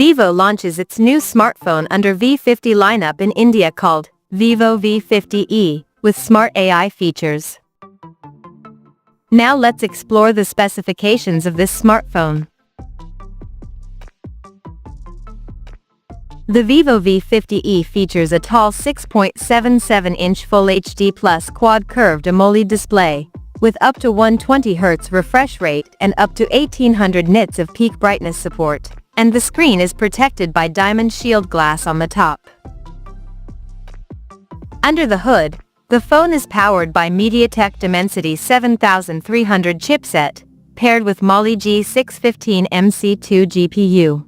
Vivo launches its new smartphone under V50 lineup in India called Vivo V50e, with smart AI features. Now let's explore the specifications of this smartphone. The Vivo V50e features a tall 6.77-inch Full HD Plus quad-curved AMOLED display, with up to 120Hz refresh rate and up to 1800 nits of peak brightness support, and the screen is protected by diamond shield glass on the top. Under the hood, the phone is powered by MediaTek Dimensity 7300 chipset, paired with Mali G615MC2 GPU.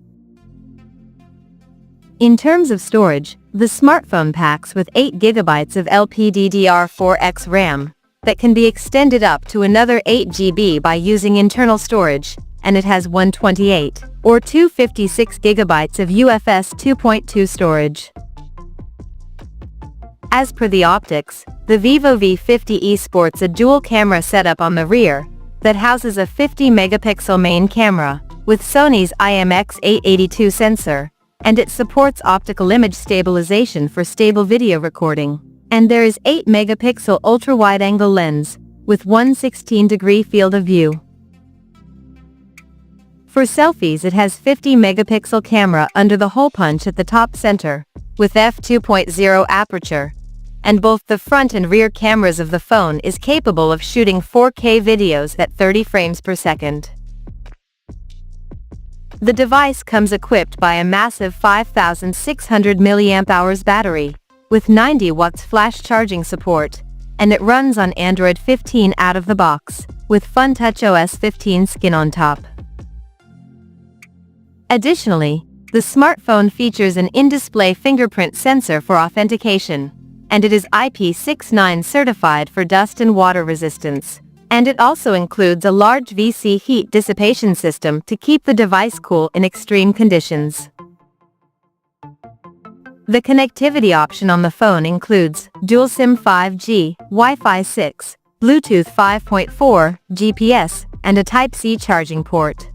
In terms of storage, the smartphone packs with 8GB of LPDDR4X RAM, that can be extended up to another 8GB by using internal storage, and it has 128 or 256GB of UFS 2.2 storage. As per the optics, the Vivo V50e sports a dual camera setup on the rear, that houses a 50-megapixel main camera, with Sony's IMX882 sensor, and it supports optical image stabilization for stable video recording. And there is 8-megapixel ultra-wide-angle lens, with 116-degree field of view. For selfies it has 50-megapixel camera under the hole punch at the top center, with f2.0 aperture, and both the front and rear cameras of the phone is capable of shooting 4K videos at 30 frames per second. The device comes equipped by a massive 5600 mAh battery, with 90 watts flash charging support, and it runs on Android 15 out of the box, with FunTouch OS 15 skin on top. Additionally, the smartphone features an in-display fingerprint sensor for authentication, and it is IP69 certified for dust and water resistance, and it also includes a large VC heat dissipation system to keep the device cool in extreme conditions. The connectivity option on the phone includes dual SIM 5G, Wi-Fi 6, Bluetooth 5.4, GPS, and a Type-C charging port.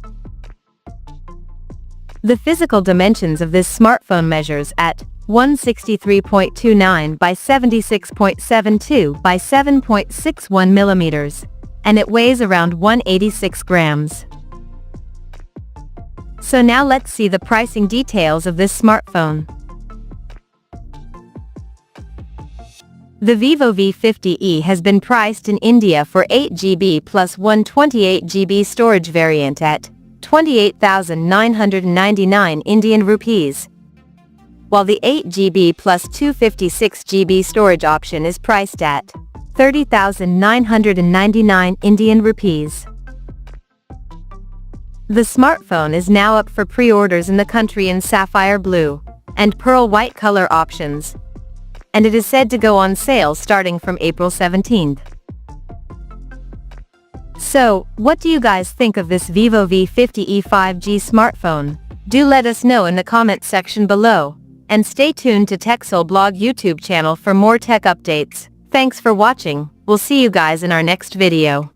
The physical dimensions of this smartphone measures at 163.29 by 76.72 by 7.61 millimeters, and it weighs around 186 grams. So now let's see the pricing details of this smartphone. The Vivo V50e has been priced in India for 8GB plus 128GB storage variant at 28,999 Indian rupees, while the 8GB plus 256GB storage option is priced at 30,999 Indian rupees. The smartphone is now up for pre-orders in the country in sapphire blue and pearl white color options, and it is said to go on sale starting from April 17th. So, what do you guys think of this Vivo V50e 5G smartphone? Do let us know in the comments section below, and stay tuned to TechSoul blog YouTube channel for more tech updates. Thanks for watching, we'll see you guys in our next video.